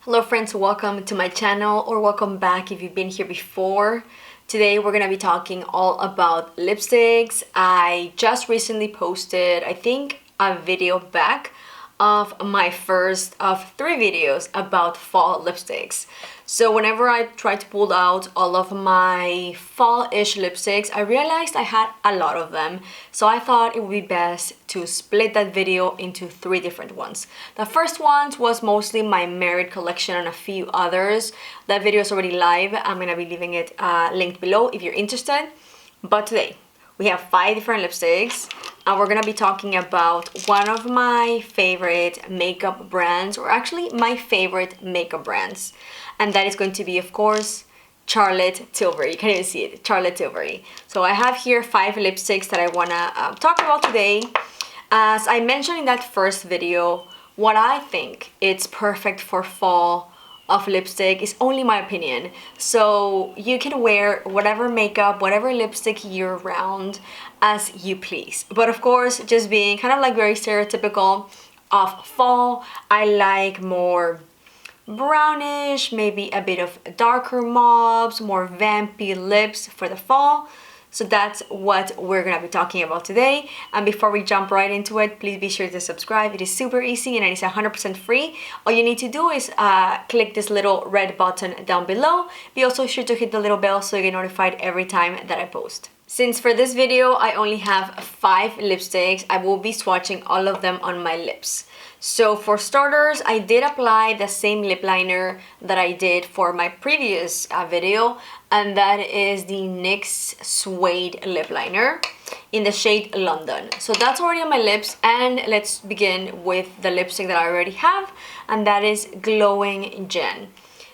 Hello friends, welcome to my channel, or welcome back if you've been here before. Today we're gonna be talking all about lipsticks. I just recently posted, I think, a video back of my first of 3 videos about fall lipsticks. So whenever I tried to pull out all of my fall-ish lipsticks, I realized I had a lot of them. So I thought it would be best to split that video into 3 different ones. The first one was mostly my Merit collection and a few others. That video is already live. I'm gonna be leaving it linked below if you're interested. But today, we have 5 different lipsticks, and we're gonna be talking about one of my favorite makeup brands, or actually my favorite makeup brands. And that is going to be, of course, Charlotte Tilbury. You can't even see it, Charlotte Tilbury. So I have here 5 lipsticks that I wanna talk about today. As I mentioned in that first video, what I think it's perfect for fall of lipstick is only my opinion. So you can wear whatever makeup, whatever lipstick year round as you please. But of course, just being kind of like very stereotypical of fall, I like more brownish, maybe a bit of darker mauves, more vampy lips for the fall. So that's what we're gonna be talking about today. And before we jump right into it, please be sure to subscribe. It is super easy and it is 100% free. All you need to do is click this little red button down below. Be also sure to hit the little bell so you get notified every time that I post. Since for this video I only have 5 lipsticks, I will be swatching all of them on my lips. So for starters, I did apply the same lip liner that I did for my previous video, and that is the NYX Suede lip liner in the shade London. So that's already on my lips, and let's begin with the lipstick that I already have, and that is Glowing Jen.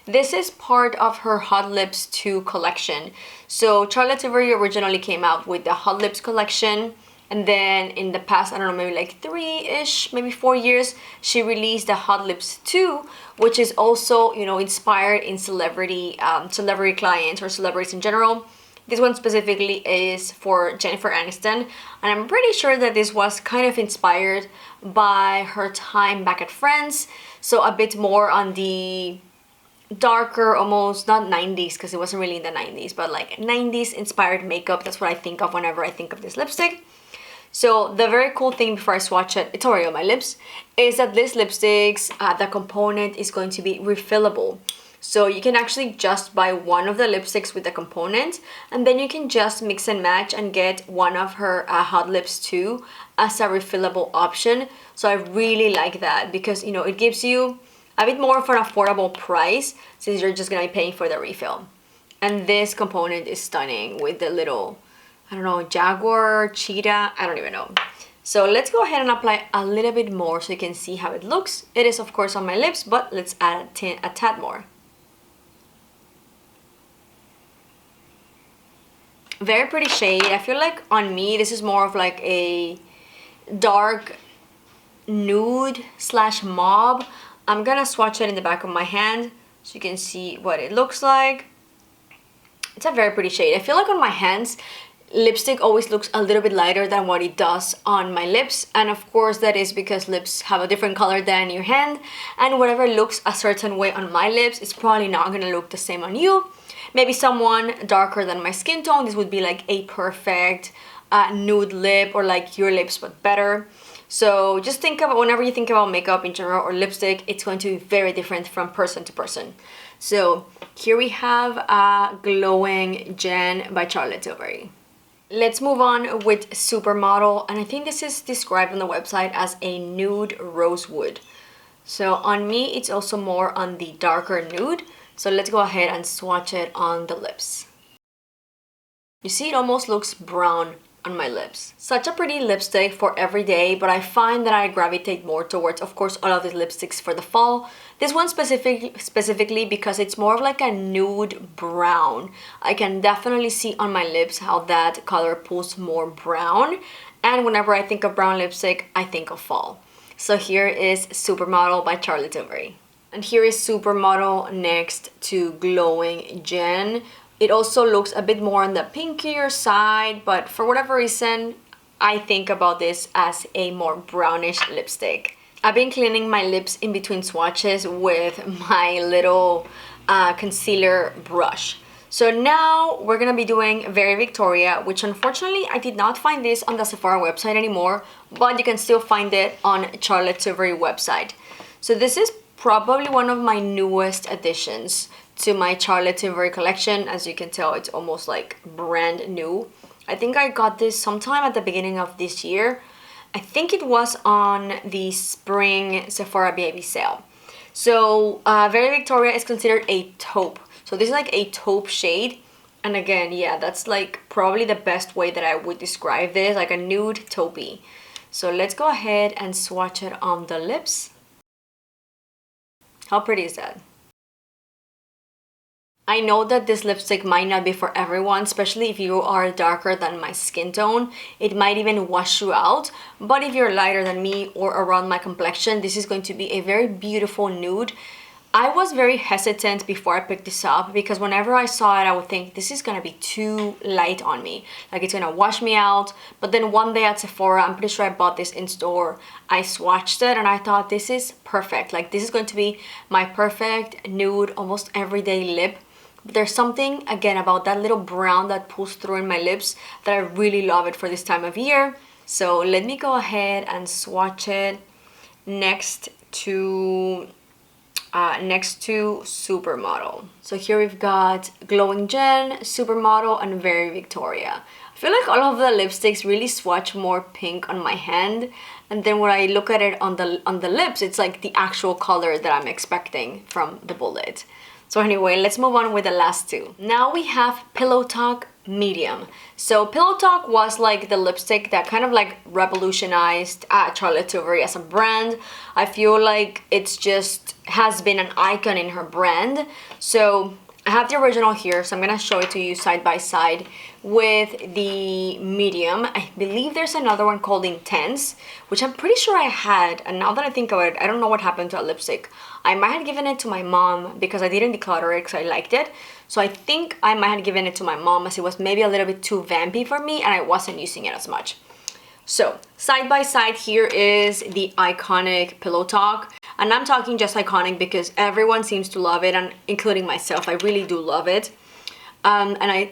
This is part of her Hot Lips 2 collection. So Charlotte Tilbury originally came out with the Hot Lips collection, and then in the past, I don't know, maybe like 3-ish, maybe 4 years, she released the Hot Lips 2, which is also, you know, inspired in celebrity clients or celebrities in general. This one specifically is for Jennifer Aniston, and I'm pretty sure that this was kind of inspired by her time back at Friends, so a bit more on the darker, almost not 90s, because it wasn't really in the 90s, but like 90s inspired makeup. That's what I think of whenever I think of this lipstick. So the very cool thing before I swatch it, it's already on my lips, is that this lipsticks, the component is going to be refillable. So you can actually just buy one of the lipsticks with the component, and then you can just mix and match and get one of her Hot Lips 2 as a refillable option. So I really like that because, you know, it gives you a bit more of an affordable price since you're just gonna be paying for the refill. And this component is stunning with the little, I don't know, jaguar, cheetah, I don't even know. So let's go ahead and apply a little bit more so you can see how it looks. It is of course on my lips, but let's add a tad more. Very pretty shade. I feel like on me this is more of like a dark nude slash mauve. I'm gonna swatch it in the back of my hand so you can see what it looks like. It's a very pretty shade. I feel like on my hands, lipstick always looks a little bit lighter than what it does on my lips, and of course that is because lips have a different color than your hand, and whatever looks a certain way on my lips is probably not gonna look the same on you. Maybe someone darker than my skin tone, this would be like a perfect nude lip, or like your lips but better. So just think about, whenever you think about makeup in general or lipstick, it's going to be very different from person to person. So here we have Glowing Jen by Charlotte Tilbury. Let's move on with Supermodel, and I think this is described on the website as a nude rosewood. So on me, it's also more on the darker nude. So let's go ahead and swatch it on the lips. You see, it almost looks brown on my lips. Such a pretty lipstick for every day, but I find that I gravitate more towards, of course, all of these lipsticks for the fall. This one specifically because it's more of like a nude brown. I can definitely see on my lips how that color pulls more brown, and whenever I think of brown lipstick, I think of fall. So here is Supermodel by Charlotte Tilbury. And here is Supermodel next to Glowing Jen. It also looks a bit more on the pinkier side, but for whatever reason, I think about this as a more brownish lipstick. I've been cleaning my lips in between swatches with my little concealer brush. So now we're gonna be doing Very Victoria, which unfortunately I did not find this on the Sephora website anymore, but you can still find it on Charlotte Tilbury website. So this is probably one of my newest additions to my Charlotte Tilbury collection. As you can tell, it's almost like brand new. I think I got this sometime at the beginning of this year. I think it was on the spring Sephora baby sale. So Very Victoria is considered a taupe. So this is like a taupe shade. And again, yeah, that's like probably the best way that I would describe this, like a nude taupey. So let's go ahead and swatch it on the lips. How pretty is that? I know that this lipstick might not be for everyone, especially if you are darker than my skin tone. It might even wash you out, but if you're lighter than me or around my complexion, this is going to be a very beautiful nude. I was very hesitant before I picked this up because whenever I saw it, I would think this is gonna be too light on me. Like it's gonna wash me out. But then one day at Sephora, I'm pretty sure I bought this in store, I swatched it and I thought this is perfect. Like this is going to be my perfect nude, almost everyday lip. But there's something, again, about that little brown that pulls through in my lips that I really love it for this time of year. So let me go ahead and swatch it next to Supermodel. So here we've got Glowing Gen, Supermodel, and Very Victoria. I feel like all of the lipsticks really swatch more pink on my hand, and then when I look at it on the lips, it's like the actual color that I'm expecting from the bullet. So anyway, let's move on with the last two. Now we have Pillow Talk Medium. So Pillow Talk was like the lipstick that kind of like revolutionized Charlotte Tilbury as a brand. I feel like it's just has been an icon in her brand. So I have the original here, so I'm gonna show it to you side by side with the medium. I believe there's another one called Intense, which I'm pretty sure I had, and now that I think about it, I don't know what happened to that lipstick. I might have given it to my mom because I didn't declutter it because I liked it. So I think I might have given it to my mom as it was maybe a little bit too vampy for me and I wasn't using it as much. So side by side here is the iconic Pillow Talk. And I'm talking just iconic because everyone seems to love it, and including myself, I really do love it.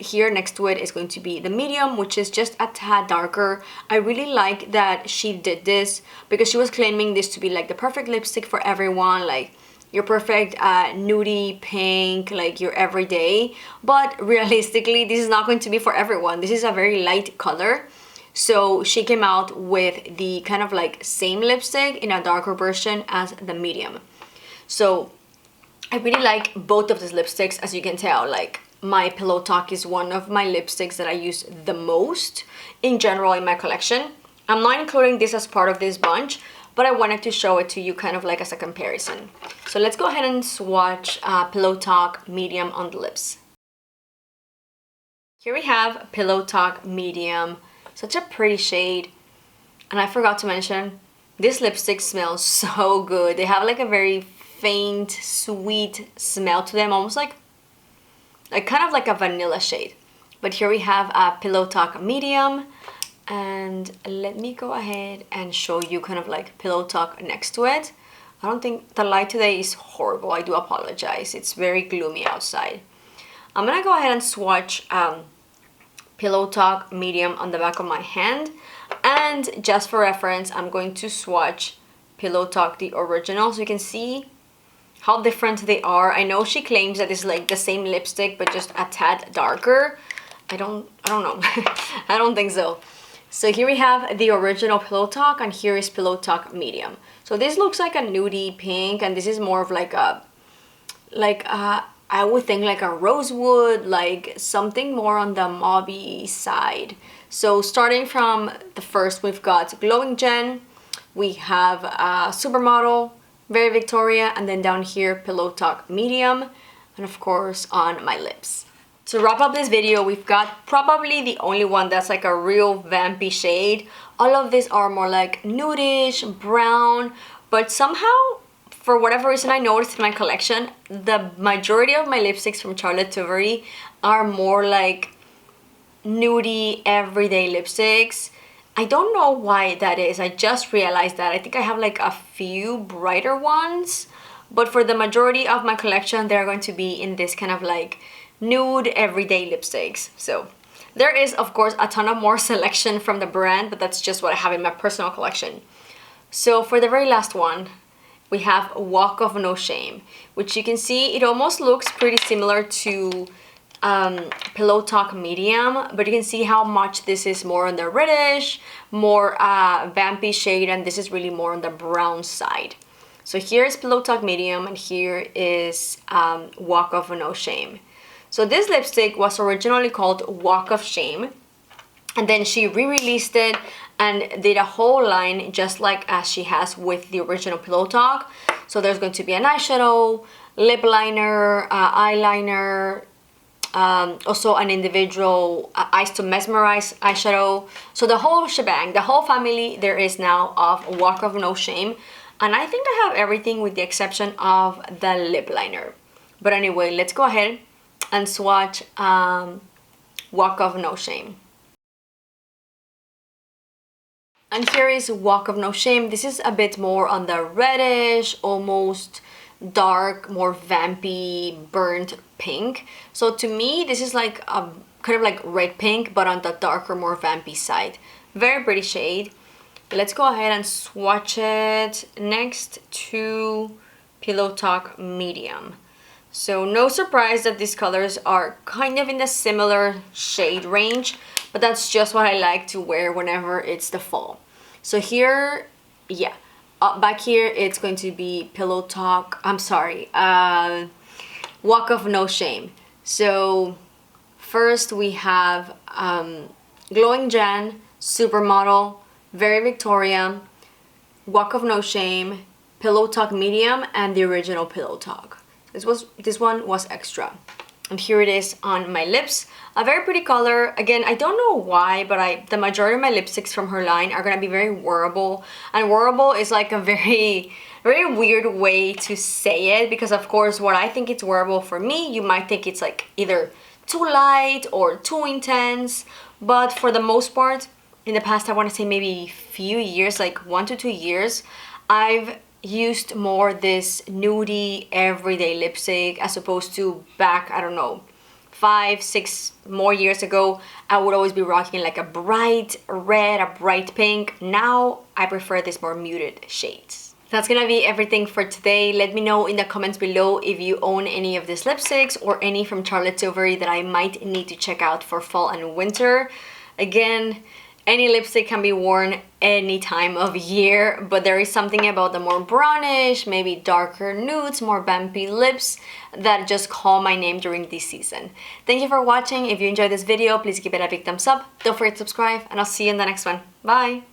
Here next to it is going to be the medium, which is just a tad darker. I really like that she did this because she was claiming this to be like the perfect lipstick for everyone, like your perfect nudie pink, like your everyday. But realistically, this is not going to be for everyone. This is a very light color. So she came out with the kind of like same lipstick in a darker version as the medium. So I really like both of these lipsticks. As you can tell, like my Pillow Talk is one of my lipsticks that I use the most in general in my collection. I'm not including this as part of this bunch, but I wanted to show it to you kind of like as a comparison. So let's go ahead and swatch Pillow Talk Medium on the lips. Here we have Pillow Talk Medium. Such a pretty shade. And I forgot to mention, this lipstick smells so good. They have like a very faint, sweet smell to them, almost like kind of like a vanilla shade. But here we have a Pillow Talk Medium. And let me go ahead and show you kind of like Pillow Talk next to it. I don't think the light today is horrible. I do apologize. It's very gloomy outside. I'm gonna go ahead and swatch Pillow Talk Medium on the back of my hand, and just for reference I'm going to swatch Pillow Talk the original so you can see how different they are. I know she claims that it's like the same lipstick but just a tad darker. I don't know. I don't think so. So here we have the original Pillow Talk and here is Pillow Talk Medium. So this looks like a nudie pink and this is more of like a I would think like a rosewood, like something more on the mauvey side. So starting from the first, we've got Glowing Gen, we have Supermodel, Very Victoria, and then down here, Pillow Talk Medium, and of course on my lips. To wrap up this video, we've got probably the only one that's like a real vampy shade. All of these are more like nudish, brown, but somehow, for whatever reason I noticed in my collection, the majority of my lipsticks from Charlotte Tilbury are more like nudie, everyday lipsticks. I don't know why that is. I just realized that. I think I have like a few brighter ones, but for the majority of my collection, they're going to be in this kind of like nude everyday lipsticks. So there is, of course, a ton of more selection from the brand, but that's just what I have in my personal collection. So for the very last one, we have Walk of No Shame, which you can see it almost looks pretty similar to Pillow Talk Medium, but you can see how much this is more on the reddish, more vampy shade, and this is really more on the brown side. So here's Pillow Talk Medium, and here is Walk of No Shame. So this lipstick was originally called Walk of Shame, and then she re-released it and did a whole line just like as she has with the original Pillow Talk. So there's going to be an eyeshadow, lip liner, eyeliner, also an individual Eyes to Mesmerize eyeshadow. So the whole shebang, the whole family there is now of Walk of No Shame. And I think I have everything with the exception of the lip liner. But anyway, let's go ahead and swatch Walk of No Shame. And here is Walk of No Shame. This is a bit more on the reddish, almost dark, more vampy, burnt pink. So to me, this is like a kind of like red pink, but on the darker, more vampy side. Very pretty shade. Let's go ahead and swatch it next to Pillow Talk Medium. So no surprise that these colors are kind of in the similar shade range, but that's just what I like to wear whenever it's the fall. So here, yeah, back here it's going to be Pillow Talk, Walk of No Shame. So first we have Glowing Jan, Supermodel, Very Victoria, Walk of No Shame, Pillow Talk Medium, and the original Pillow Talk. This one was extra. And here it is on my lips. A very pretty color. Again, I don't know why, but the majority of my lipsticks from her line are gonna be very wearable. And wearable is like a very weird way to say it, because of course what I think it's wearable for me, you might think it's like either too light or too intense. But for the most part, in the past, I want to say maybe few years, like 1 to 2 years, I've used more this nudie everyday lipstick as opposed to back, I don't know, 5, 6 more years ago, I would always be rocking like a bright red, a bright pink. Now I prefer this more muted shades. That's gonna be everything for today. Let me know in the comments below if you own any of these lipsticks or any from Charlotte Tilbury that I might need to check out for fall and winter. Again, any lipstick can be worn any time of year, but there is something about the more brownish, maybe darker nudes, more vampy lips that just call my name during this season. Thank you for watching. If you enjoyed this video, please give it a big thumbs up. Don't forget to subscribe, and I'll see you in the next one. Bye!